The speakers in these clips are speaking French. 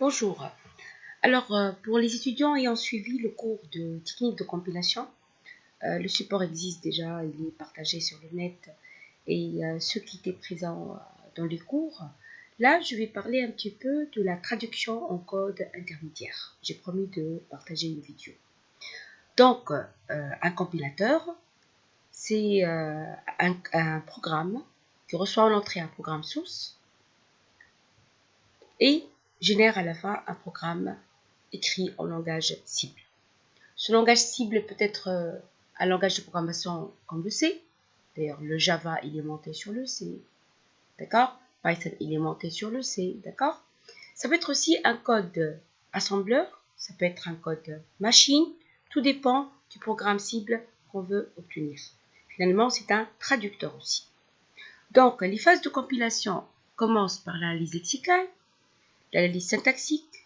Bonjour. Alors, pour les étudiants ayant suivi le cours de technique de compilation, le support existe déjà, il est partagé sur le net et ceux qui étaient présents dans les cours, là, je vais parler un petit peu de la traduction en code intermédiaire. J'ai promis de partager une vidéo. Donc, un compilateur, c'est un programme qui reçoit en entrée un programme source et génère à la fin un programme écrit en langage cible. Ce langage cible peut être un langage de programmation comme le C. D'ailleurs, le Java, il est monté sur le C. D'accord? Python, il est monté sur le C. D'accord? Ça peut être aussi un code assembleur. Ça peut être un code machine. Tout dépend du programme cible qu'on veut obtenir. Finalement, c'est un traducteur aussi. Donc, les phases de compilation commencent par l'analyse lexicale, l'analyse syntaxique,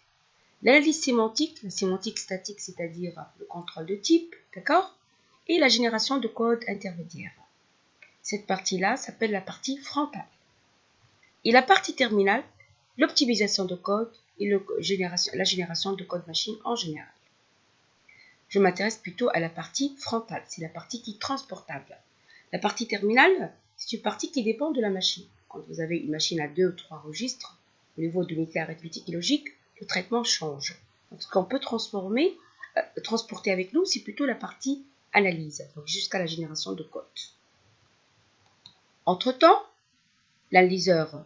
l'analyse sémantique, la sémantique statique, c'est-à-dire le contrôle de type, d'accord? Et la génération de code intermédiaire. Cette partie-là s'appelle la partie frontale. Et la partie terminale, l'optimisation de code et la génération de code machine en général. Je m'intéresse plutôt à la partie frontale, c'est la partie qui est transportable. La partie terminale, c'est une partie qui dépend de la machine. Quand vous avez une machine à 2 ou 3 registres, au niveau de l'unité arithmétique et logique, le traitement change. Donc, ce qu'on peut transporter avec nous, c'est plutôt la partie analyse, donc jusqu'à la génération de code. Entre-temps, l'analyseur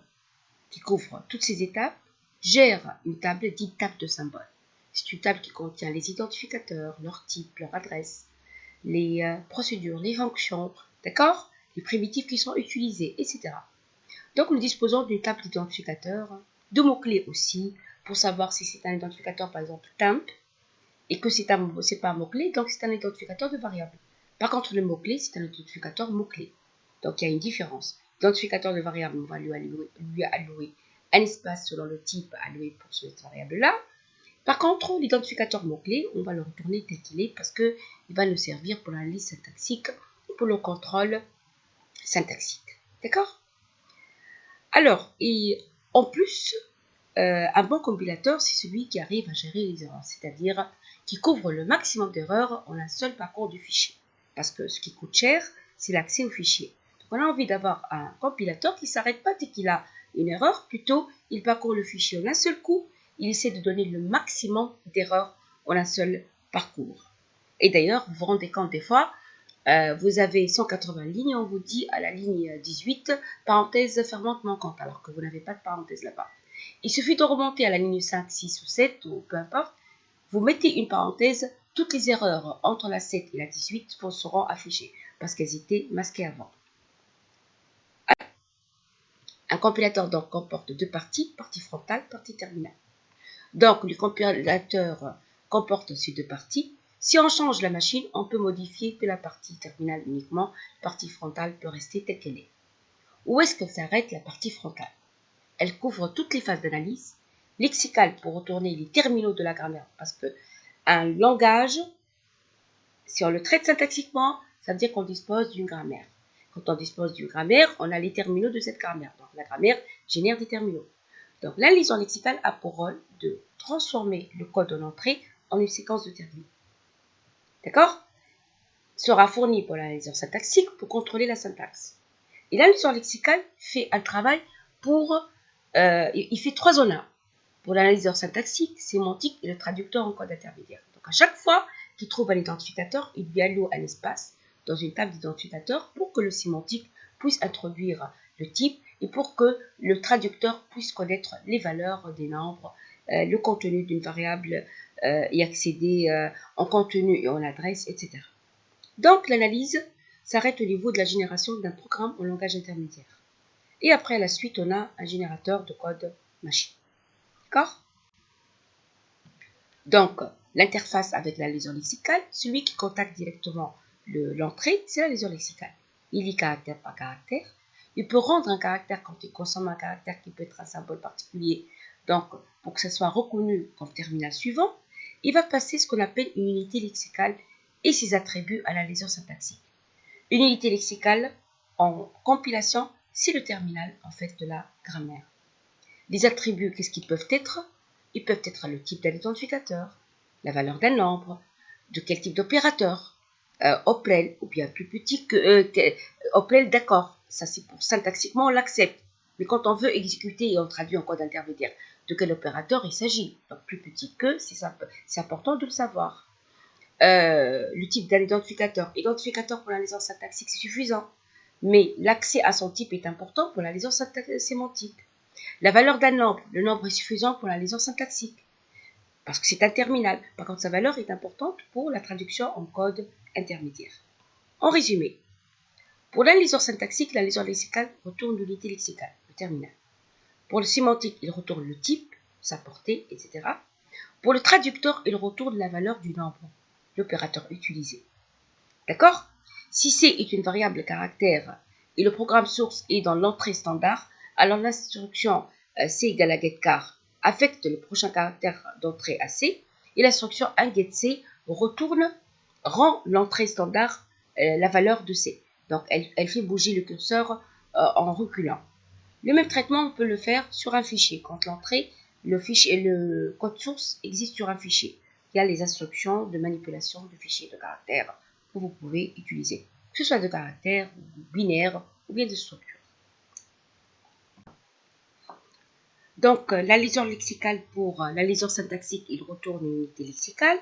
qui couvre toutes ces étapes gère une table dite table de symboles. C'est une table qui contient les identificateurs, leur type, leur adresse, les procédures, les fonctions, d'accord, les primitifs qui sont utilisés, etc. Donc, nous disposons d'une table d'identificateurs, de mots-clés aussi, pour savoir si c'est un identificateur, par exemple, temp, et que c'est pas un mot-clé, donc c'est un identificateur de variable. Par contre, le mot-clé, c'est un identificateur mot-clé. Donc, il y a une différence. L'identificateur de variable, on va lui allouer un espace selon le type alloué pour cette variable-là. Par contre, l'identificateur mot-clé, on va le retourner tel qu'il est parce qu'il va nous servir pour l'analyse syntaxique ou pour le contrôle syntaxique. D'accord? Alors, et en plus, un bon compilateur, c'est celui qui arrive à gérer les erreurs, c'est-à-dire qui couvre le maximum d'erreurs en un seul parcours du fichier. Parce que ce qui coûte cher, c'est l'accès au fichier. Donc on a envie d'avoir un compilateur qui ne s'arrête pas dès qu'il a une erreur, plutôt il parcourt le fichier en un seul coup, il essaie de donner le maximum d'erreurs en un seul parcours. Et d'ailleurs, vous vous rendez compte des fois, vous avez 180 lignes, on vous dit à la ligne 18, parenthèse fermante manquante, alors que vous n'avez pas de parenthèse là-bas. Il suffit de remonter à la ligne 5, 6 ou 7, ou peu importe, vous mettez une parenthèse, toutes les erreurs entre la 7 et la 18 seront affichées, parce qu'elles étaient masquées avant. Un compilateur donc comporte deux parties, partie frontale, partie terminale. Donc le compilateur comporte ces deux parties. Si on change la machine, on peut modifier que la partie terminale uniquement, la partie frontale peut rester telle qu'elle est. Où est-ce que s'arrête la partie frontale? Elle couvre toutes les phases d'analyse, lexicale pour retourner les terminaux de la grammaire, parce que un langage, si on le traite syntaxiquement, ça veut dire qu'on dispose d'une grammaire. Quand on dispose d'une grammaire, on a les terminaux de cette grammaire. Donc la grammaire génère des terminaux. Donc l'analyse lexicale a pour rôle de transformer le code en entrée en une séquence de terminaux. D'accord? Sera fourni pour l'analyseur syntaxique pour contrôler la syntaxe. Et l'analyseur lexical fait un travail il fait 3 en 1. Pour l'analyseur syntaxique, sémantique et le traducteur en code intermédiaire. Donc à chaque fois qu'il trouve un identificateur, il lui alloue un espace dans une table d'identificateur pour que le sémantique puisse introduire le type et pour que le traducteur puisse connaître les valeurs des nombres, le contenu d'une variable et accéder en contenu et en adresse, etc. Donc l'analyse s'arrête au niveau de la génération d'un programme en langage intermédiaire. Et après, à la suite, on a un générateur de code machine. D'accord? Donc, l'interface avec la lésion lexicale, celui qui contacte directement l'entrée, c'est la lésion lexicale. Il lit caractère par caractère. Il peut rendre un caractère quand il consomme un caractère qui peut être un symbole particulier. Donc, pour que ça soit reconnu comme terminal suivant, il va passer ce qu'on appelle une unité lexicale et ses attributs à la lésion syntaxique. Une unité lexicale en compilation, c'est le terminal en fait de la grammaire. Les attributs, qu'est-ce qu'ils peuvent être? Ils peuvent être le type d'un identificateur, la valeur d'un nombre, de quel type d'opérateur, Opel, ou bien plus petit que Opel, d'accord, ça c'est pour syntaxiquement on l'accepte. Mais quand on veut exécuter et on traduit en code intermédiaire, de quel opérateur il s'agit? Donc plus petit que, c'est important de le savoir. Le type d'un identificateur. Identificateur pour la liaison syntaxique, c'est suffisant. Mais l'accès à son type est important pour la liaison sémantique. La valeur d'un nombre. Le nombre est suffisant pour la liaison syntaxique. Parce que c'est un terminal. Par contre, sa valeur est importante pour la traduction en code intermédiaire. En résumé, pour la liaison syntaxique, la liaison lexicale retourne l'unité lexicale, le terminal. Pour le sémantique, il retourne le type, sa portée, etc. Pour le traducteur, il retourne la valeur du nombre, l'opérateur utilisé. D'accord? Si C est une variable caractère et le programme source est dans l'entrée standard, alors l'instruction C égale à getChar affecte le prochain caractère d'entrée à C et l'instruction ingetC rend l'entrée standard la valeur de C. Donc elle fait bouger le curseur en reculant. Le même traitement, on peut le faire sur un fichier. Quand l'entrée, le code source existe sur un fichier. Il y a les instructions de manipulation de fichiers de caractères que vous pouvez utiliser, que ce soit de caractères, binaires ou bien de structure. Donc, la liaison lexicale pour la liaison syntaxique, il retourne une unité lexicale.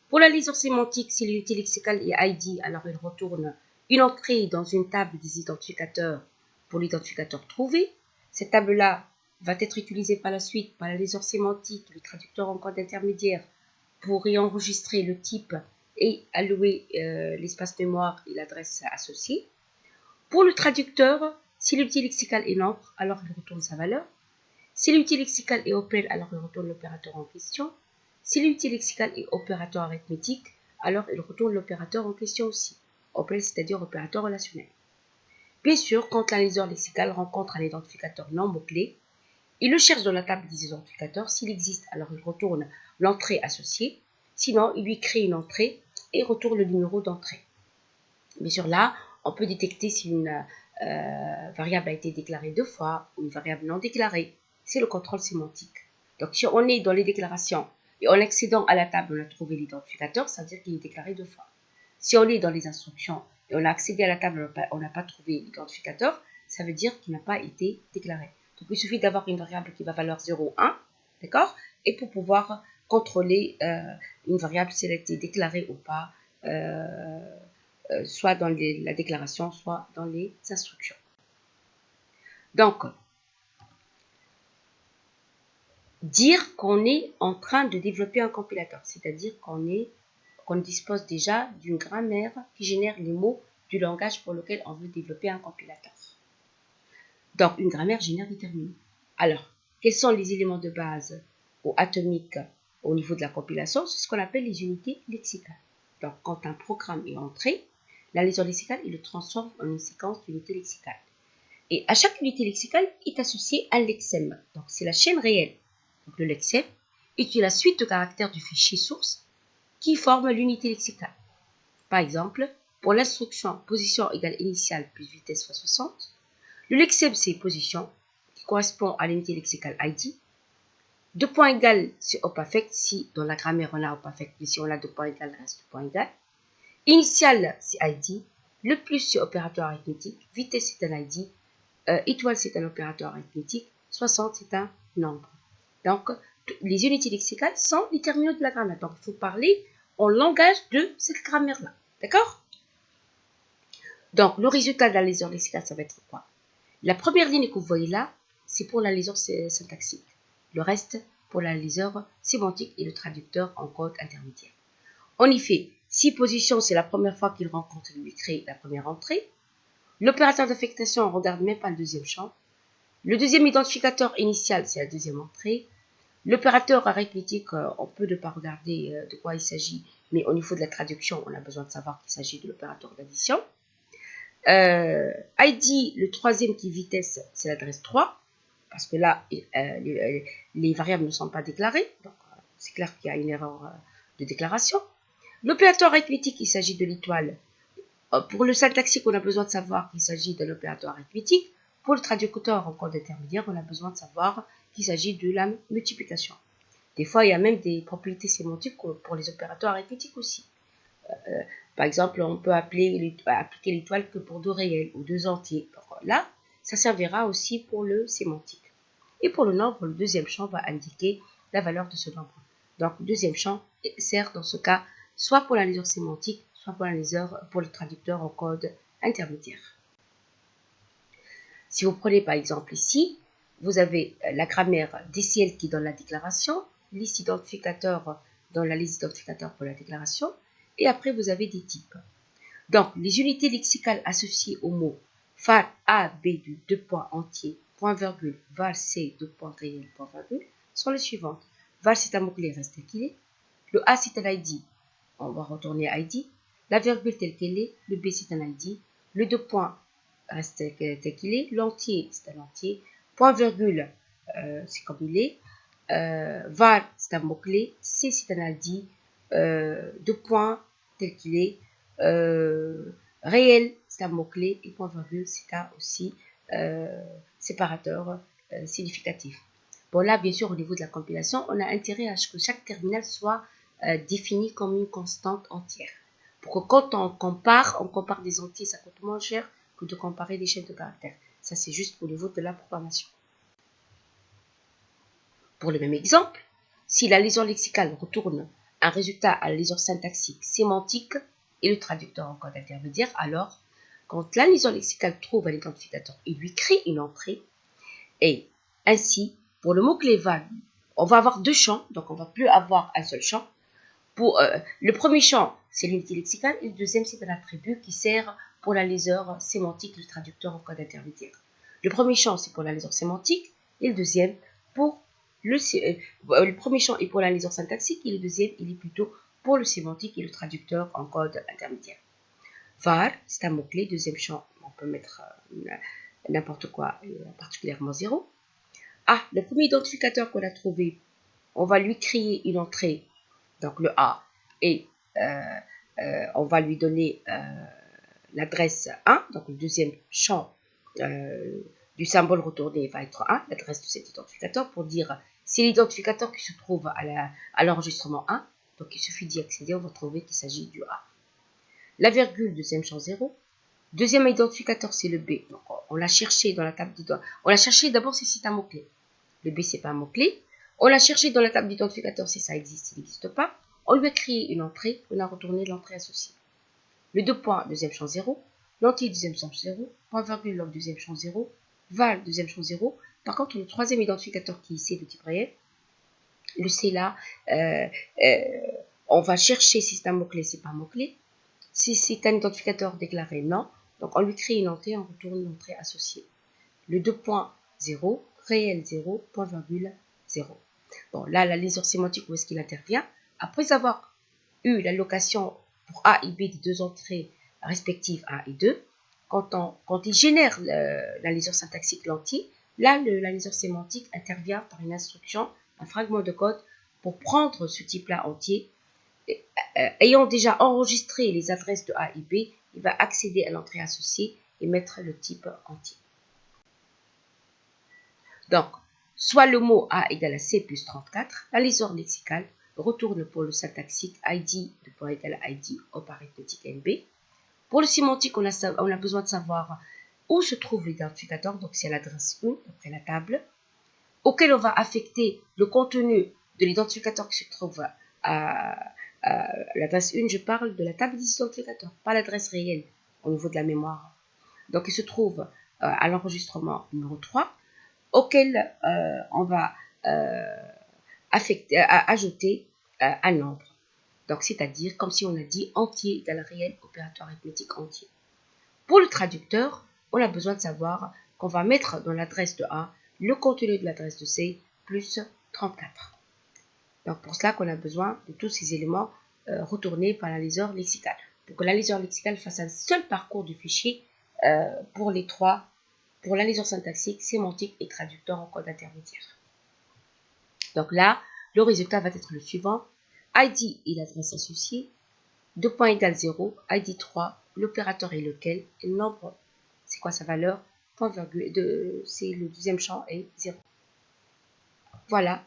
Pour la liaison sémantique, si l'unité lexicale est ID, alors il retourne une entrée dans une table des identificateurs pour l'identificateur trouvé. Cette table-là va être utilisée par la suite par la liaison sémantique, le traducteur en code intermédiaire, pour y enregistrer le type et allouer l'espace mémoire et l'adresse associée. Pour le traducteur, si l'unité lexicale est nombre, alors il retourne sa valeur. Si l'unité lexicale est Opel, alors il retourne l'opérateur en question. Si l'unité lexicale est opérateur arithmétique, alors il retourne l'opérateur en question aussi. Opel, c'est-à-dire opérateur relationnel. Bien sûr, quand la liaison lexicale rencontre un identificateur non mot-clé, il le cherche dans la table des identificateurs. S'il existe, alors il retourne l'entrée associée. Sinon, il lui crée une entrée et retourne le numéro d'entrée. Bien sûr, là, on peut détecter si une variable a été déclarée 2 fois ou une variable non déclarée. C'est le contrôle sémantique. Donc, si on est dans les déclarations et en accédant à la table, on a trouvé l'identificateur, ça veut dire qu'il est déclaré 2 fois. Si on est dans les instructions et on a accédé à la table, on n'a pas trouvé l'identificateur, ça veut dire qu'il n'a pas été déclaré. Donc, il suffit d'avoir une variable qui va valoir 0, 1, d'accord? Et pour pouvoir contrôler une variable si elle a été déclarée ou pas, soit dans la déclaration, soit dans les instructions. Donc, dire qu'on est en train de développer un compilateur, c'est-à-dire qu'on dispose déjà d'une grammaire qui génère les mots du langage pour lequel on veut développer un compilateur. Donc, une grammaire génère des terminaux. Alors, quels sont les éléments de base ou atomiques au niveau de la compilation? C'est ce qu'on appelle les unités lexicales. Donc, quand un programme est entré, la liaison lexicale, il le transforme en une séquence d'unités lexicales. Et à chaque unité lexicale est associé un lexème. Donc, c'est la chaîne réelle. Donc, le lexème est la suite de caractères du fichier source qui forme l'unité lexicale. Par exemple, pour l'instruction position égale initiale plus vitesse fois 60, le lexème c'est position qui correspond à l'unité lexicale ID. 2 points égales c'est OP-affect, si dans la grammaire on a OP-affect, mais si on a 2 points égales, il reste 2 points égales. Initial c'est ID, le plus c'est opérateur arithmétique, vitesse c'est un ID, étoile c'est un opérateur arithmétique, 60 c'est un nombre. Donc, les unités lexicales sont les terminaux de la grammaire. Donc, il faut parler en langage de cette grammaire-là. D'accord? Donc, le résultat de la liaison lexicale, ça va être quoi? La première ligne que vous voyez là, c'est pour la liaison syntaxique. Le reste, pour la liaison sémantique et le traducteur en code intermédiaire. En effet, si position, c'est la première fois qu'il rencontre et lui crée la première entrée, l'opérateur d'affectation ne regarde même pas le deuxième champ. Le deuxième identificateur initial, c'est la deuxième entrée. L'opérateur arithmétique, on peut ne pas regarder de quoi il s'agit, mais au niveau de la traduction, on a besoin de savoir qu'il s'agit de l'opérateur d'addition. ID, le troisième qui est vitesse, c'est l'adresse 3, parce que là, les variables ne sont pas déclarées, donc c'est clair qu'il y a une erreur de déclaration. L'opérateur arithmétique, il s'agit de l'étoile. Pour le syntaxique, on a besoin de savoir qu'il s'agit de l'opérateur arithmétique. Pour le traducteur en code intermédiaire, on a besoin de savoir qu'il s'agit de la multiplication. Des fois, il y a même des propriétés sémantiques pour les opérateurs arithmétiques aussi. Par exemple, on peut appliquer l'étoile que pour deux réels ou deux entiers. Donc, là, ça servira aussi pour le sémantique. Et pour le nombre, le deuxième champ va indiquer la valeur de ce nombre. Donc, le deuxième champ sert dans ce cas soit pour l'analyseur sémantique, soit pour le traducteur en code intermédiaire. Si vous prenez par exemple ici, vous avez la grammaire DCL qui donne la déclaration, liste identificateur dans la liste identificateur pour la déclaration, et après vous avez des types. Donc, les unités lexicales associées au mot var A, B du deux points entiers, point virgule, var C, deux points réels, point virgule, sont les suivantes. Var c'est un mot-clé, reste tel qu'il est. Le A c'est un ID, on va retourner à ID. La virgule telle qu'elle est, le B c'est un ID. Le deux points reste tel qu'il est. L'entier c'est un entier. Point virgule, c'est comme il est. Var c'est un mot-clé. C c'est un ID. Deux points tel qu'il est. Réel, c'est un mot-clé, et point virgule, c'est un aussi séparateur significatif. Bon, là, bien sûr, au niveau de la compilation, on a intérêt à ce que chaque terminal soit défini comme une constante entière. Pour que quand on compare des entiers, ça coûte moins cher que de comparer des chaînes de caractères. Ça, c'est juste au niveau de la programmation. Pour le même exemple, si la liaison lexicale retourne un résultat à la liaison syntaxique sémantique et le traducteur en code intermédiaire, alors, quand la liaison lexicale trouve un identificateur, il lui crée une entrée. Et ainsi, pour le mot-clé var, on va avoir deux champs, donc on ne va plus avoir un seul champ. Pour le premier champ, c'est l'unité lexicale, et le deuxième, c'est un attribut qui sert pour la liaison sémantique et le traducteur en code intermédiaire. Le premier champ, c'est pour la liaison sémantique, et le deuxième, pour le premier champ est pour la liaison syntaxique, et le deuxième, il est plutôt pour le sémantique et le traducteur en code intermédiaire. Var, c'est un mot-clé. Deuxième champ, on peut mettre n'importe quoi, particulièrement 0. Ah, le premier identificateur qu'on a trouvé, on va lui créer une entrée, donc le A, et on va lui donner l'adresse 1, donc le deuxième champ du symbole retourné va être 1, l'adresse de cet identificateur, pour dire c'est l'identificateur qui se trouve à l'enregistrement 1, donc il suffit d'y accéder, on va trouver qu'il s'agit du A. La virgule, deuxième champ 0. Deuxième identificateur, c'est le B. Donc, on l'a cherché dans la table d'identificateur. On l'a cherché d'abord si c'est un mot-clé. Le B, c'est pas un mot-clé. On l'a cherché dans la table d'identificateur si ça existe, il n'existe pas. On lui a créé une entrée, on a retourné l'entrée associée. Le deux points, deuxième champ 0. L'entier, deuxième champ 0. Point virgule, deuxième champ 0. Val, deuxième champ 0. Par contre, le troisième identificateur qui est C de type réel, le C là, on va chercher si c'est un mot-clé, c'est pas un mot-clé. Si c'est un identificateur déclaré non, donc on lui crée une entrée, on retourne l'entrée associée. Le 2 points 0, réel 0, point virgule 0. Bon, là, la liaison sémantique, où est-ce qu'il intervient? Après avoir eu l'allocation pour A et B des deux entrées respectives A et 2, quand il génère la liaison syntaxique l'entier, là, la liaison sémantique intervient par une instruction, un fragment de code, pour prendre ce type-là entier. Ayant déjà enregistré les adresses de A et B, il va accéder à l'entrée associée et mettre le type entier. Donc, soit le mot A égale à C plus 34, la liaison lexicale retourne pour le syntaxique ID de point égal à ID au arithmétique NB. Pour le sémantique, on a besoin de savoir où se trouve l'identificateur, donc c'est l'adresse 1 après la table, auquel on va affecter le contenu de l'identificateur qui se trouve à l'adresse 1, je parle de la table d'identificateur, pas l'adresse réelle au niveau de la mémoire. Donc, il se trouve à l'enregistrement numéro 3, auquel on va ajouter un nombre. Donc, c'est-à-dire comme si on a dit entier égale réel, opérateur arithmétique entier. Pour le traducteur, on a besoin de savoir qu'on va mettre dans l'adresse de A le contenu de l'adresse de C plus 34. Donc, pour cela qu'on a besoin de tous ces éléments retournés par la liaison lexicale. Pour que la liaison lexicale fasse un seul parcours du fichier pour les trois, pour la liaison syntaxique, sémantique et traducteur en code intermédiaire. Donc là, le résultat va être le suivant. ID et l'adresse associée, 2 points égale 0, ID 3, l'opérateur est lequel, et le nombre, c'est quoi sa valeur, point virgule, c'est le deuxième champ est 0. Voilà,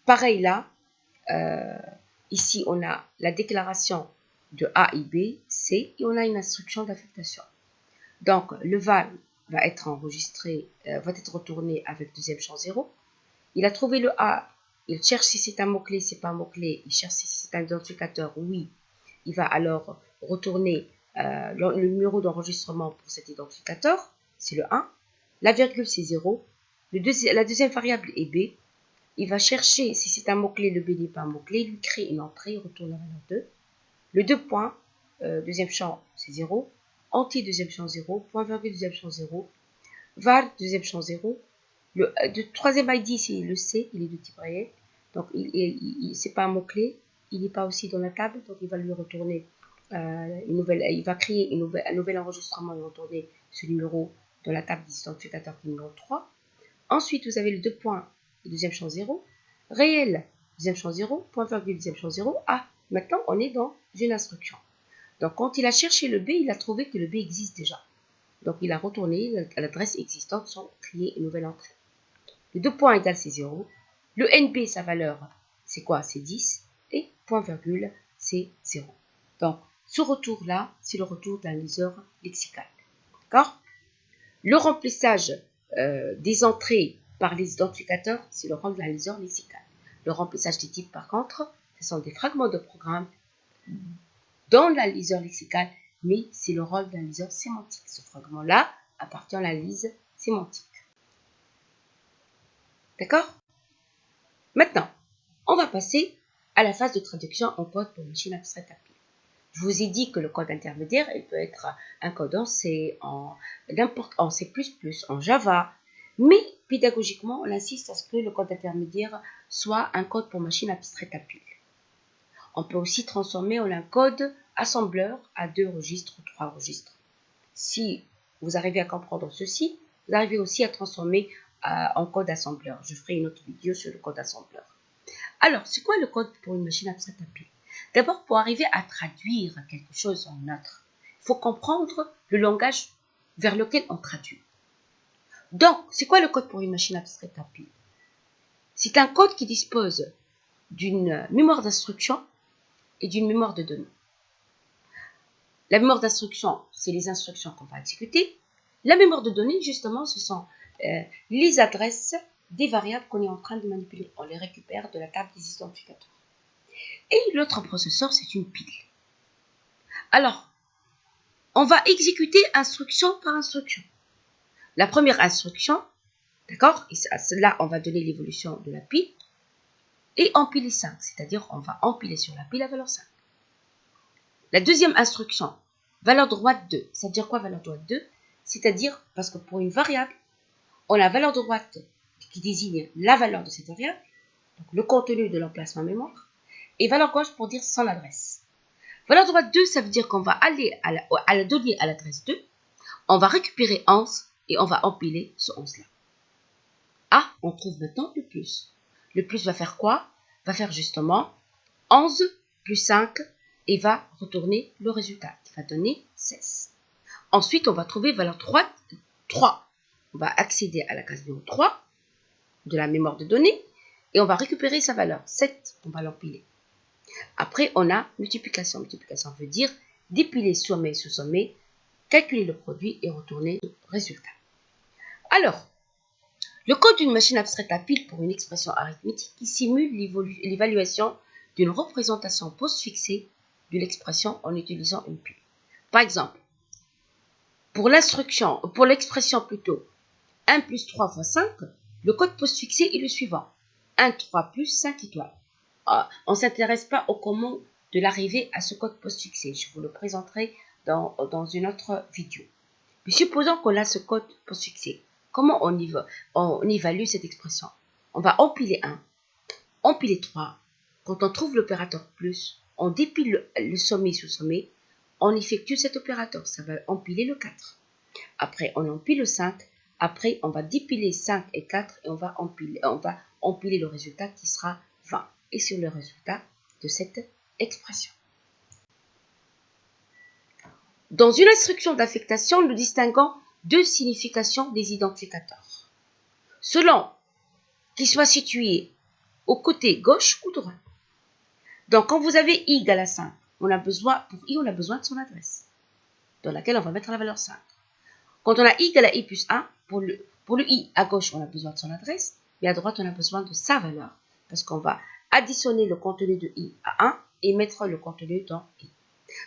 pareil là, ici, on a la déclaration de A et B, C, et on a une instruction d'affectation. Donc, le val va être enregistré, va être retourné avec deuxième champ 0. Il a trouvé le A, il cherche si c'est un mot-clé, c'est pas un mot-clé, il cherche si c'est un identificateur, oui. Il va alors retourner le numéro d'enregistrement pour cet identificateur, c'est le 1. La virgule, c'est 0. La deuxième variable est B. Il va chercher si c'est un mot-clé, le B n'est pas un mot-clé, il lui crée une entrée, il retourne la valeur 2. Le 2 points, deuxième champ, c'est 0. Entier, deuxième champ, 0. Point virgule, deuxième champ, 0. Var, deuxième champ, 0. Le troisième ID, c'est le C, il est de type réel. Donc, c'est pas un mot-clé. Il n'est pas aussi dans la table, donc il va lui retourner il va créer un nouvel enregistrement et retourner ce numéro dans la table d'identificateur numéro 3. Ensuite, vous avez le 2 points, le deuxième champ 0. Réel, deuxième champ 0. Point virgule, deuxième champ 0. Ah, maintenant, on est dans une instruction. Donc, quand il a cherché le B, il a trouvé que le B existe déjà. Donc, il a retourné à l'adresse existante sans créer une nouvelle entrée. Le 2 points égale, c'est 0. Le NB, sa valeur, c'est quoi? C'est 10. Et point virgule, c'est 0. Donc, ce retour-là, c'est le retour d'un liseur lexical. D'accord? Le remplissage des entrées par les identificateurs, c'est le rôle d'un liseur lexical. Le remplissage des types, par contre, ce sont des fragments de programme dans la liseur lexical, mais c'est le rôle d'un liseur sémantique. Ce fragment-là appartient à la lise sémantique. D'accord? Maintenant, on va passer à la phase de traduction en code pour machine abstraite à pile. Je vous ai dit que le code intermédiaire, il peut être un code en C, en C++, en Java, mais pédagogiquement, on insiste à ce que le code intermédiaire soit un code pour machine abstraite à pile. On peut aussi transformer en un code assembleur à 2 registres ou 3 registres. Si vous arrivez à comprendre ceci, vous arrivez aussi à transformer en code assembleur. Je ferai une autre vidéo sur le code assembleur. Alors, c'est quoi le code pour une machine abstraite à pile? D'abord, pour arriver à traduire quelque chose en autre, il faut comprendre le langage vers lequel on traduit. Donc, c'est quoi le code pour une machine abstraite à pile? C'est un code qui dispose d'une mémoire d'instruction et d'une mémoire de données. La mémoire d'instruction, c'est les instructions qu'on va exécuter. La mémoire de données, justement, ce sont les adresses des variables qu'on est en train de manipuler. On les récupère de la table des identificateurs. Et l'autre processeur, c'est une pile. Alors, on va exécuter instruction par instruction. La première instruction, d'accord, là, on va donner l'évolution de la pile et empiler 5, c'est-à-dire on va empiler sur la pile la valeur 5. La deuxième instruction, valeur droite 2. Ça veut dire quoi valeur droite 2? C'est-à-dire, parce que pour une variable, on a valeur droite qui désigne la valeur de cette variable, donc le contenu de l'emplacement mémoire, et valeur gauche pour dire son adresse. Valeur droite 2, ça veut dire qu'on va aller à la donnée à l'adresse 2, on va récupérer 11 et on va empiler ce 11-là. Ah, on trouve maintenant le plus. Le plus va faire quoi? Va faire justement 11 plus 5 et va retourner le résultat qui va donner 16. Ensuite, on va trouver valeur droite 3. On va accéder à la case numéro 3 de la mémoire de données et on va récupérer sa valeur 7. On va l'empiler. Après, on a multiplication. Multiplication veut dire dépiler sommet sous sommet, calculer le produit et retourner le résultat. Alors, le code d'une machine abstraite à pile pour une expression arithmétique qui simule l'évaluation d'une représentation postfixée de l'expression en utilisant une pile. Par exemple, pour l'expression plutôt 1 plus 3 fois 5, le code postfixé est le suivant. 1, 3 plus 5 étoiles. On ne s'intéresse pas au comment de l'arrivée à ce code postfixé. Je vous le présenterai dans une autre vidéo. Mais supposons qu'on a ce code postfixé. Comment on évalue cette expression? On va empiler 1, empiler 3. Quand on trouve l'opérateur plus, on dépile le sommet sous sommet. On effectue cet opérateur. Ça va empiler le 4. Après, on empile le 5. Après, on va dépiler 5 et 4 et on va empiler le résultat qui sera 20. Et sur le résultat de cette expression. Dans une instruction d'affectation, nous distinguons deux significations des identificateurs, selon qu'ils soient situés au côté gauche ou droit. Donc, quand vous avez i égale à 5, pour i, on a besoin de son adresse, dans laquelle on va mettre la valeur 5. Quand on a i égale à i plus 1, pour le i à gauche, on a besoin de son adresse, et à droite, on a besoin de sa valeur, parce qu'on va additionner le contenu de i à 1 et mettre le contenu dans i.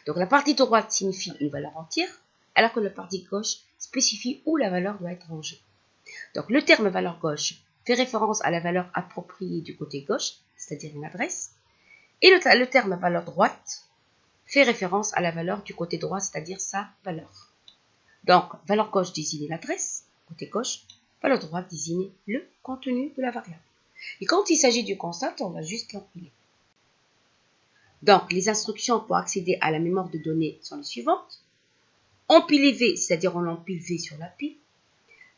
Donc, la partie droite signifie une valeur entière, alors que la partie gauche spécifie où la valeur doit être rangée. Donc, le terme valeur gauche fait référence à la valeur appropriée du côté gauche, c'est-à-dire une adresse, et le terme valeur droite fait référence à la valeur du côté droit, c'est-à-dire sa valeur. Donc, valeur gauche désigne l'adresse, côté gauche, valeur droite désigne le contenu de la variable. Et quand il s'agit du constant, on va juste l'empiler. Donc, les instructions pour accéder à la mémoire de données sont les suivantes. Empiler V, c'est-à-dire on empile V sur la pile.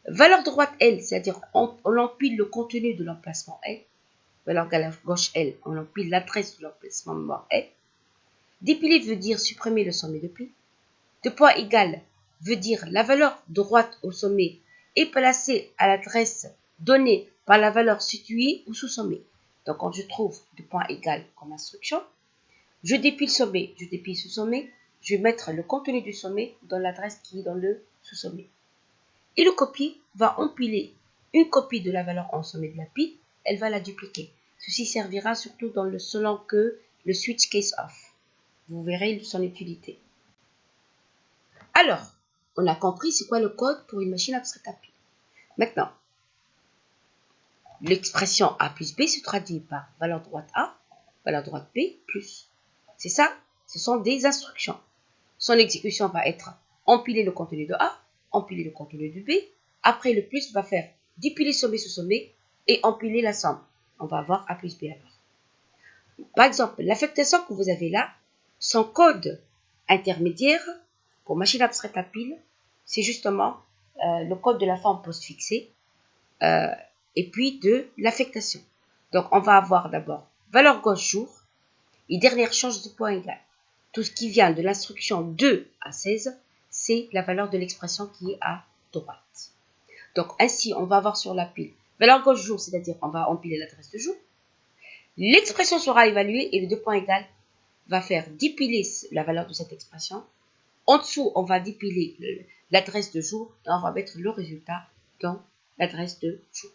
Valeur droite L, c'est-à-dire on empile le contenu de l'emplacement L. Valeur gauche L, on empile l'adresse de l'emplacement mémoire L. Dépiler veut dire supprimer le sommet de pile. De poids égal veut dire la valeur droite au sommet est placée à l'adresse donnée par la valeur située ou sous-sommet. Donc, quand je trouve de point égal comme instruction, je dépile sommet, je dépile sous-sommet, je vais mettre le contenu du sommet dans l'adresse qui est dans le sous-sommet. Et le copier va empiler une copie de la valeur en sommet de la pile, elle va la dupliquer. Ceci servira surtout dans le selon que le switch case off. Vous verrez son utilité. Alors, on a compris c'est quoi le code pour une machine abstraite à pile. Maintenant, l'expression A plus B se traduit par valeur droite A, valeur droite B plus. C'est ça, ce sont des instructions. Son exécution va être empiler le contenu de A, empiler le contenu de B. Après, le plus va faire dépiler sommet sous sommet et empiler la somme. On va avoir A plus B alors. Par exemple, l'affectation que vous avez là, son code intermédiaire pour machine abstraite à pile, c'est justement le code de la forme postfixée et puis de l'affectation. Donc, on va avoir d'abord valeur gauche jour et dernière change de point égal. Tout ce qui vient de l'instruction 2 à 16, c'est la valeur de l'expression qui est à droite. Donc, ainsi, on va avoir sur la pile valeur gauche jour, c'est-à-dire on va empiler l'adresse de jour. L'expression sera évaluée et le 2 points égal va faire dépiler la valeur de cette expression. En dessous, on va dépiler l'adresse de jour et on va mettre le résultat dans l'adresse de jour.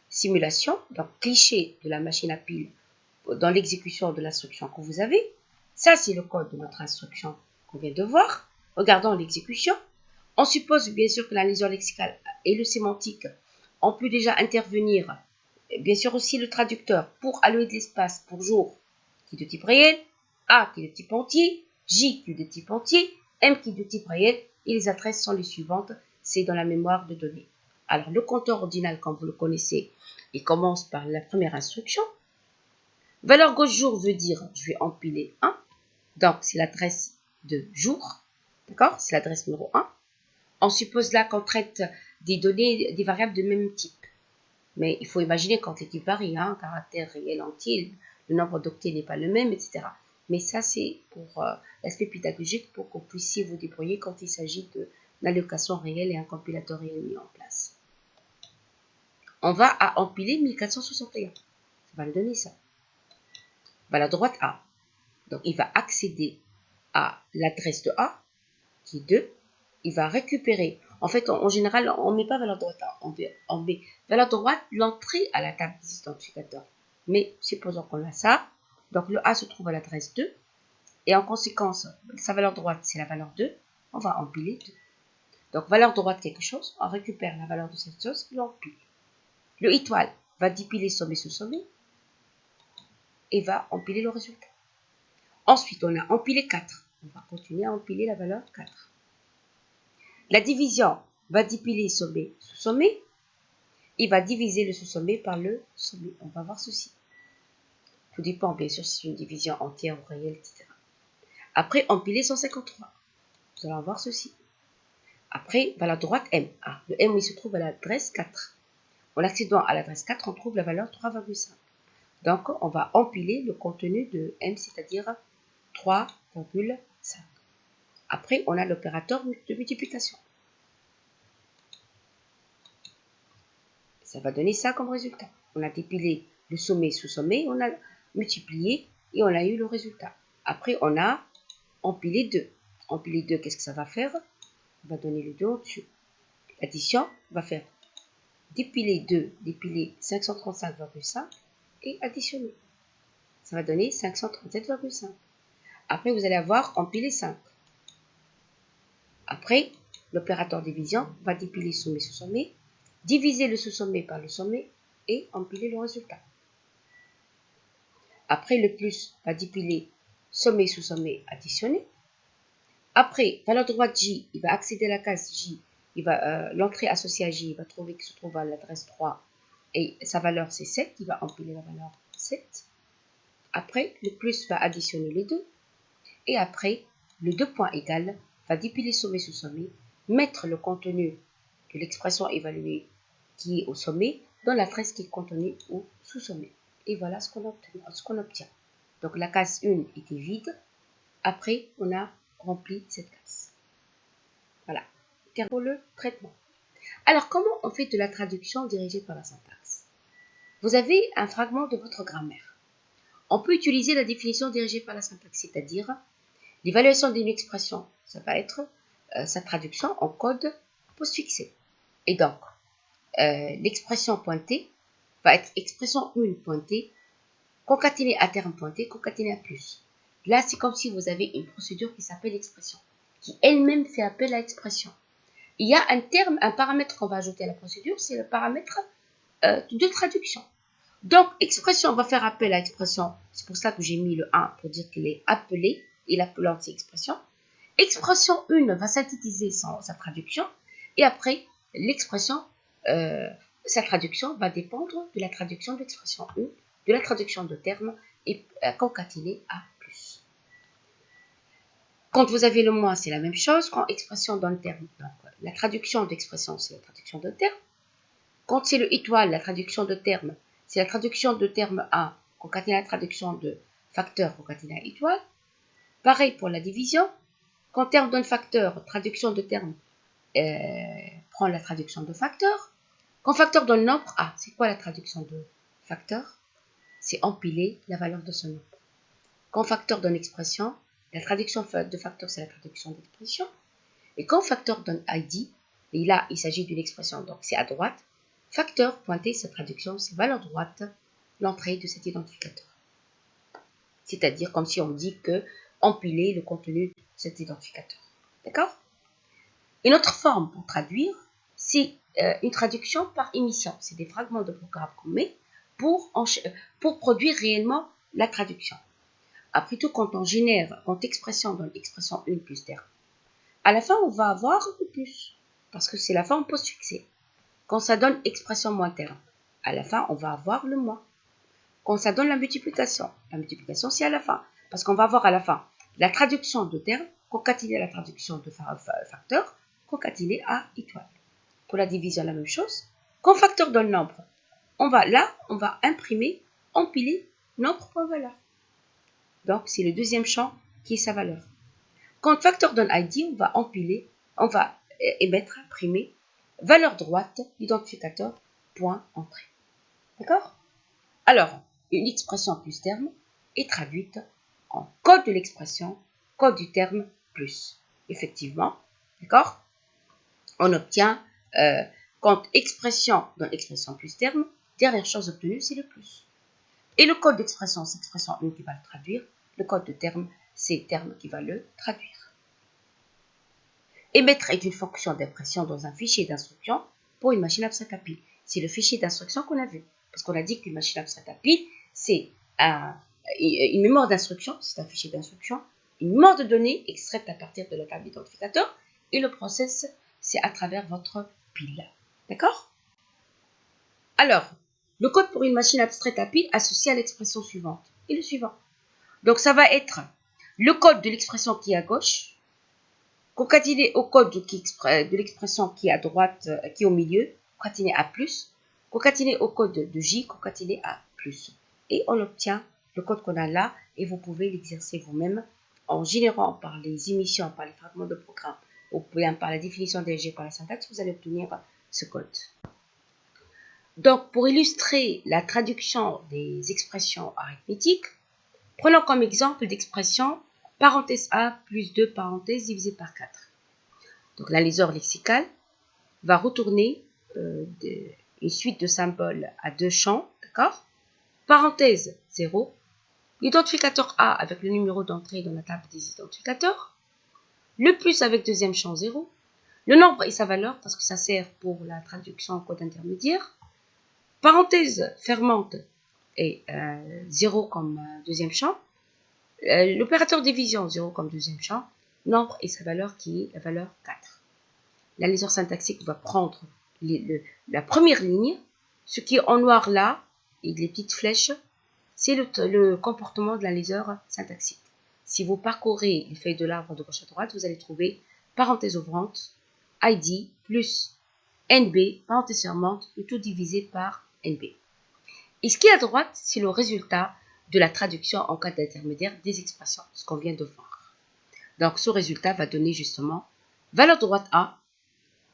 Simulation, donc cliché de la machine à pile dans l'exécution de l'instruction que vous avez. Ça, c'est le code de notre instruction qu'on vient de voir. Regardons l'exécution. On suppose bien sûr que la liaison lexicale et le sémantique ont pu déjà intervenir. Bien sûr aussi le traducteur pour allouer de l'espace pour jour qui est de type réel, A qui est de type entier, J qui est de type entier, M qui est de type réel et les adresses sont les suivantes. C'est dans la mémoire de données. Alors le compteur ordinal, comme vous le connaissez, il commence par la première instruction. Valeur gauche jour veut dire, je vais empiler 1. Donc, c'est l'adresse de jour. D'accord? C'est l'adresse numéro 1. On suppose là qu'on traite des données, des variables de même type. Mais il faut imaginer quand les types varient, hein, caractère réel entier, le nombre d'octets n'est pas le même, etc. Mais ça, c'est pour l'aspect pédagogique, pour que vous puissiez vous débrouiller quand il s'agit de l'allocation réelle et un compilateur réel mis en place. On va à empiler 1461. Ça va le donner, ça. Valeur droite A. Donc, il va accéder à l'adresse de A, qui est 2. Il va récupérer. En fait, en général, on ne met pas valeur droite A. On met valeur droite l'entrée à la table des identificateurs. Mais supposons qu'on a ça. Donc, le A se trouve à l'adresse 2. Et en conséquence, sa valeur droite, c'est la valeur 2. On va empiler 2. Donc, valeur droite quelque chose. On récupère la valeur de cette chose et l'empile. Le étoile va dépiler sommet sous sommet et va empiler le résultat. Ensuite, on a empilé 4. On va continuer à empiler la valeur 4. La division va dépiler sommet sous sommet. Il va diviser le sous-sommet par le sommet. On va voir ceci. Tout dépend, bien sûr, si c'est une division entière ou réelle, etc. Après, empiler 153. Nous allons voir ceci. Après, valeur droite M. Ah, le M, il se trouve à l'adresse 4. En accédant à l'adresse 4, on trouve la valeur 3,5. Donc, on va empiler le contenu de M, c'est-à-dire 3,5. Après, on a l'opérateur de multiplication. Ça va donner ça comme résultat. On a dépilé le sommet sous sommet, on a multiplié et on a eu le résultat. Après, on a empilé 2. Empiler 2, qu'est-ce que ça va faire? On va donner le 2 au-dessus. L'addition va faire dépiler 2, dépiler 535,5 et additionner. Ça va donner 537,5. Après, vous allez avoir empilé 5. Après, l'opérateur division va dépiler sommet sous sommet, diviser le sous-sommet par le sommet et empiler le résultat. Après, le plus va dépiler sommet sous sommet additionné. Après, valeur droite J, il va accéder à la case J, l'entrée associée à J, il va trouver qu'il se trouve à l'adresse 3 et sa valeur c'est 7, il va empiler la valeur 7. Après, le plus va additionner les deux. Et après, le 2 points égal va dépiler sommet sous sommet, mettre le contenu de l'expression évaluée qui est au sommet dans la trace qui est contenue au sous-sommet. Et voilà ce qu'on obtient. Donc la case 1 était vide. Après, on a rempli cette case. Voilà. Pour le traitement. Alors, comment on fait de la traduction dirigée par la syntaxe? Vous avez un fragment de votre grammaire. On peut utiliser la définition dirigée par la syntaxe, c'est-à-dire l'évaluation d'une expression. Ça va être sa traduction en code postfixé. Et donc, l'expression pointée va être expression 1 pointée, concaténée à terme pointé, concaténée à plus. Là, c'est comme si vous avez une procédure qui s'appelle expression, qui elle-même fait appel à expression. Il y a un terme, un paramètre qu'on va ajouter à la procédure, c'est le paramètre de traduction. Donc, expression va faire appel à expression. C'est pour ça que j'ai mis le 1 pour dire qu'il est appelé, et l'appelante c'est expression. Expression 1 va synthétiser sa traduction, et après, l'expression, sa traduction va dépendre de la traduction de l'expression 1, de la traduction de terme, et concaténée à plus. Quand vous avez le moins, c'est la même chose. Quand expression donne terme, donc la traduction d'expression, c'est la traduction de terme. Quand c'est le étoile, la traduction de terme, c'est la traduction de terme 1, concaténée à la traduction de facteur, concaténée à étoile. Pareil pour la division. Quand terme donne facteur, traduction de terme prend la traduction de facteur. Quand facteur donne nombre, c'est quoi la traduction de facteur? C'est empiler la valeur de ce nombre. Quand facteur donne expression, la traduction de facteur, c'est la traduction d'expression. Et quand facteur donne ID, et là, il s'agit d'une expression, donc c'est à droite, facteur pointé, sa traduction, c'est valeur droite, l'entrée de cet identificateur. C'est-à-dire comme si on dit que empiler le contenu de cet identificateur. D'accord? Une autre forme pour traduire, c'est une traduction par émission. C'est des fragments de programme qu'on met pour produire réellement la traduction. Après tout, quand expression donne expression 1 plus terme, à la fin, on va avoir le plus, parce que c'est la forme postfixée. Quand ça donne expression moins terme, à la fin, on va avoir le moins. Quand ça donne la multiplication c'est à la fin, parce qu'on va avoir à la fin la traduction de terme concaténée à la traduction de facteur, concaténée à étoile. Pour la division, la même chose. Quand facteur donne nombre, on va imprimer, empiler nombre point valeur. Donc, c'est le deuxième champ qui est sa valeur. Quand facteur donne ID, on va empiler, on va émettre, imprimer, valeur droite, identificateur, point entrée. D'accord? Alors, une expression plus terme est traduite en code de l'expression, code du terme plus. Effectivement, d'accord? On obtient, quand expression donne expression plus terme, dernière chose obtenue, c'est le plus. Et le code d'expression, c'est expression 1 qui va le traduire. Le code de terme, c'est terme qui va le traduire. Émettre est une fonction d'impression dans un fichier d'instruction pour une machine abstraite à pile. C'est le fichier d'instruction qu'on a vu. Parce qu'on a dit qu'une machine abstraite à pile, c'est une mémoire d'instruction, c'est un fichier d'instruction, une mémoire de données extraite à partir de la table d'identificateur, et le process, c'est à travers votre pile. D'accord? Alors, le code pour une machine abstraite à pile associé à l'expression suivante est le suivant. Donc, ça va être le code de l'expression qui est à gauche, concaténé au code de l'expression qui est à droite, qui est au milieu, concaténé à plus, concaténé au code de J, concaténé à plus. Et on obtient le code qu'on a là, et vous pouvez l'exercer vous-même en générant par les émissions, par les fragments de programme, ou bien par la définition dirigée par la syntaxe, vous allez obtenir ce code. Donc, pour illustrer la traduction des expressions arithmétiques, prenons comme exemple l'expression parenthèse A plus 2 parenthèses divisé par 4. Donc, l'analyseur lexical va retourner une suite de symboles à deux champs, d'accord? Parenthèse 0, l'identificateur A avec le numéro d'entrée dans la table des identificateurs, le plus avec deuxième champ 0, le nombre et sa valeur, parce que ça sert pour la traduction en code intermédiaire, parenthèse fermante et 0 comme deuxième champ, l'opérateur division 0 comme deuxième champ, nombre et sa valeur qui est la valeur 4. L'analyseur syntaxique va prendre la première ligne, ce qui est en noir là, et les petites flèches, c'est le comportement de l'analyseur syntaxique. Si vous parcourez les feuilles de l'arbre de gauche à droite, vous allez trouver parenthèse ouvrante, ID plus NB, parenthèse fermante, le tout divisé par NB. Et ce qui est à droite, c'est le résultat de la traduction en cas d'intermédiaire des expressions, ce qu'on vient de voir. Donc ce résultat va donner justement valeur droite A,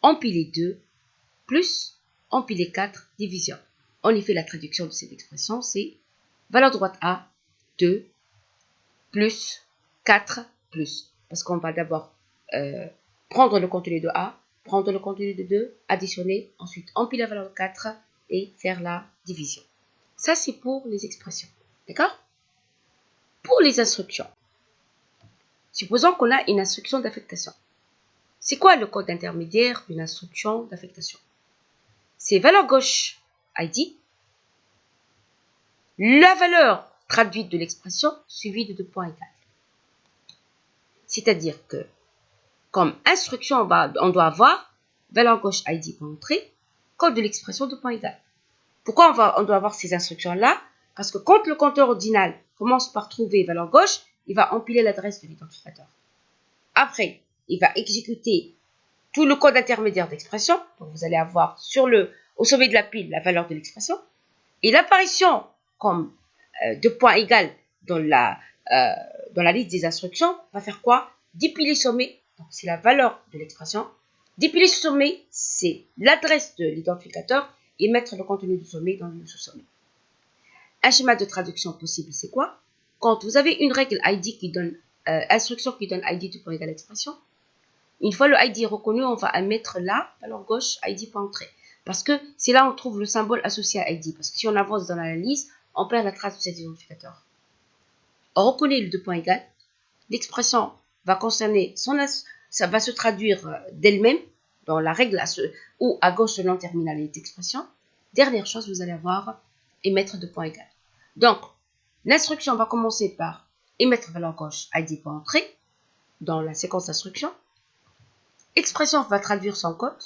empilé 2, plus empilé 4, division. En effet, la traduction de cette expression, c'est valeur droite A, 2, plus 4, plus. Parce qu'on va d'abord prendre le contenu de A, prendre le contenu de 2, additionner, ensuite empiler la valeur de 4 et faire la division. Ça, c'est pour les expressions. D'accord? Pour les instructions, supposons qu'on a une instruction d'affectation. C'est quoi le code intermédiaire d'une instruction d'affectation? C'est valeur gauche ID, la valeur traduite de l'expression suivie de 2 points égales. C'est-à-dire que, comme instruction, on doit avoir valeur gauche ID pour entrer, code de l'expression 2 points égales. Pourquoi on doit avoir ces instructions-là? Parce que quand le compteur ordinal commence par trouver valeur gauche, il va empiler l'adresse de l'identificateur. Après, il va exécuter tout le code intermédiaire d'expression. Donc, vous allez avoir au sommet de la pile la valeur de l'expression. Et l'apparition comme 2 points égales dans la liste des instructions va faire quoi? Dépiler sommet, donc c'est la valeur de l'expression. Dépiler sommet, c'est l'adresse de l'identificateur et mettre le contenu du sommet dans le sous-sommet. Un schéma de traduction possible, c'est quoi? Quand vous avez une règle ID qui donne, instruction qui donne ID de point égal à l'expression, une fois le ID reconnu, on va mettre là, valeur gauche, ID point entrée. Parce que c'est là où on trouve le symbole associé à ID. Parce que si on avance dans la liste, on perd la trace de cet identificateur. On reconnaît le 2 points égal. L'expression va concerner ça va se traduire d'elle-même dans la règle ou à gauche de non-terminale d'expression. Dernière chose, vous allez avoir émettre 2 points égal. Donc, l'instruction va commencer par émettre valeur gauche ID point entrée dans la séquence d'instruction. Expression va traduire son code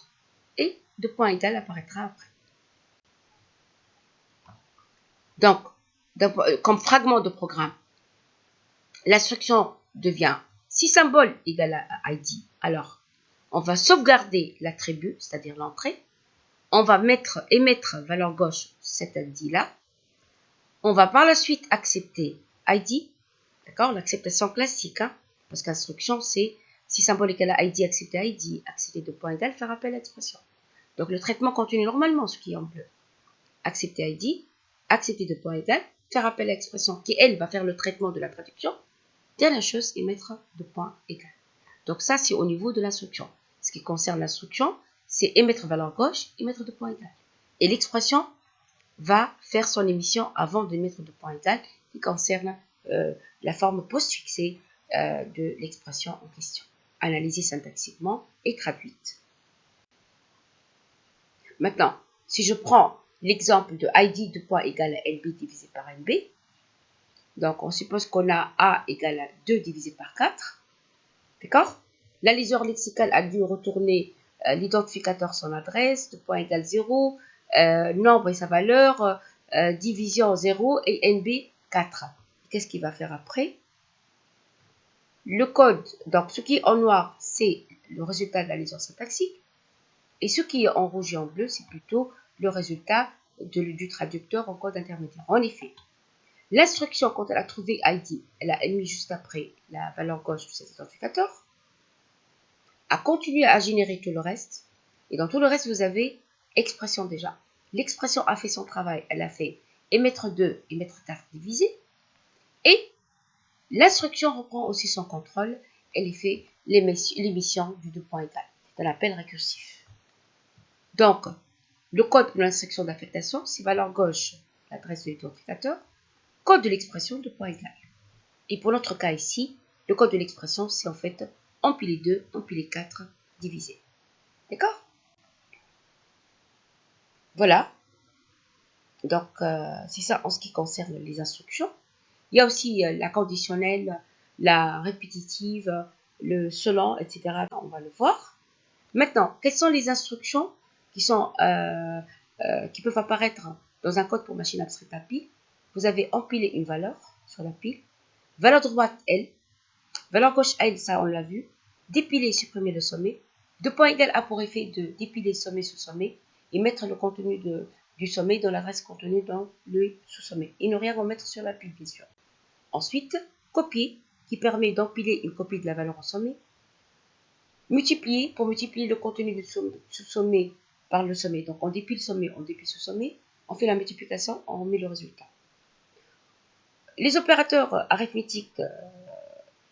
et 2 points égales apparaîtra après. Donc, comme fragment de programme, l'instruction devient si symbole égale à ID. Alors, on va sauvegarder l'attribut, c'est-à-dire l'entrée. On va émettre valeur gauche cet ID-là. On va par la suite accepter ID. D'accord? L'acceptation classique, hein, parce qu'instruction, c'est si symbole égale à ID, accepter 2 points égales, faire appel à l'expression. Donc, le traitement continue normalement, ce qui est en bleu. Accepter ID, accepter 2 points égales, faire appel à l'expression qui, elle, va faire le traitement de la traduction. Dernière chose, émettre 2 points égales. Donc, ça, c'est au niveau de l'instruction. Ce qui concerne l'instruction, c'est émettre valeur gauche, émettre 2 points égales. Et l'expression va faire son émission avant d'émettre 2 points égales, qui concerne la forme postfixée de l'expression en question, analysée syntaxiquement et traduite. Maintenant, si je prends l'exemple de ID 2 points égale à NB divisé par NB, donc on suppose qu'on a A égale à 2 divisé par 4, d'accord? L'analyseur lexical a dû retourner l'identificateur son adresse, 2 points égale 0, nombre et sa valeur, division 0 et NB 4. Qu'est-ce qu'il va faire après? Le code, donc ce qui est en noir, c'est le résultat de l'analyseur syntaxique. Et ce qui est en rouge et en bleu, c'est plutôt le résultat du traducteur en code intermédiaire. En effet, l'instruction, quand elle a trouvé ID, elle a mis juste après la valeur gauche de cet identificateur, a continué à générer tout le reste. Et dans tout le reste, vous avez expression déjà. l'expression a fait son travail, elle a fait émettre 2, émettre 4, diviser, et l'instruction reprend aussi son contrôle, elle fait l'émission du 2 points égal. C'est un appel récursif. Donc, le code de l'instruction d'affectation, c'est valeur gauche, l'adresse de l'identificateur, code de l'expression 2 points égal. Et pour notre cas ici, le code de l'expression, c'est en fait empiler 2, empiler 4, diviser. D'accord? Voilà. Donc, c'est ça en ce qui concerne les instructions. Il y a aussi la conditionnelle, la répétitive, le selon, etc. On va le voir. Maintenant, quelles sont les instructions qui peuvent apparaître dans un code pour machine abstraite à pile? Vous avez empilé une valeur sur la pile. Valeur droite, L. Valeur gauche, L, ça on l'a vu. Dépiler, supprimer le sommet. 2 points égal a pour effet de dépiler sommet sous sommet et mettre le contenu du sommet dans l'adresse contenue dans le sous-sommet. Et ne rien remettre sur la pile, bien sûr. Ensuite, copier, qui permet d'empiler une copie de la valeur au sommet. Multiplier, pour multiplier le contenu du sous-sommet par le sommet. Donc on dépile sommet, on dépile sous-sommet. On fait la multiplication, on met le résultat. Les opérateurs arithmétiques,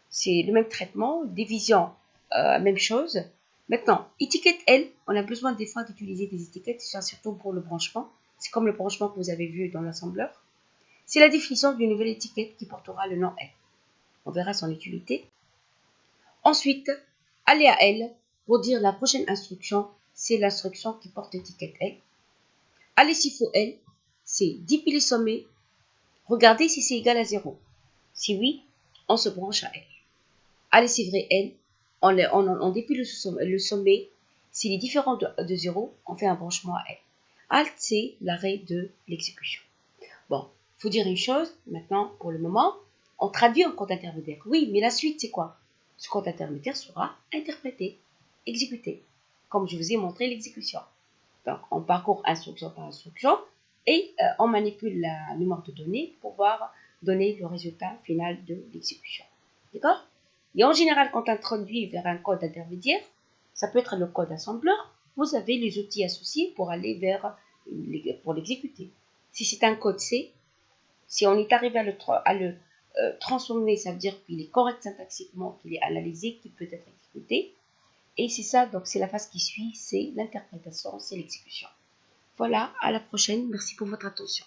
c'est le même traitement. Division, même chose. Maintenant, étiquette L, on a besoin des fois d'utiliser des étiquettes, surtout pour le branchement. C'est comme le branchement que vous avez vu dans l'assembleur. C'est la définition d'une nouvelle étiquette qui portera le nom L. On verra son utilité. Ensuite, aller à L pour dire la prochaine instruction, c'est l'instruction qui porte l'étiquette L. Aller s'il faut L, c'est dépiler sommet. Regardez si c'est égal à 0. Si oui, on se branche à L. Aller c'est vrai L, on dépile le sommet. S'il est différent de 0, on fait un branchement à L. Alt, c'est l'arrêt de l'exécution. Bon, il faut dire une chose, maintenant, pour le moment, on traduit un code intermédiaire. Oui, mais la suite, c'est quoi? Ce code intermédiaire sera interprété, exécuté, comme je vous ai montré l'exécution. Donc, on parcourt instruction par instruction et on manipule la mémoire de données pour pouvoir donner le résultat final de l'exécution. D'accord? Et en général, quand on introduit vers un code intermédiaire, ça peut être le code assembleur, vous avez les outils associés pour aller pour l'exécuter. Si c'est un code C, si on est arrivé à le transformer, ça veut dire qu'il est correct syntaxiquement, qu'il est analysé, qu'il peut être exécuté. Et c'est ça, donc c'est la phase qui suit, c'est l'interprétation, c'est l'exécution. Voilà, à la prochaine. Merci pour votre attention.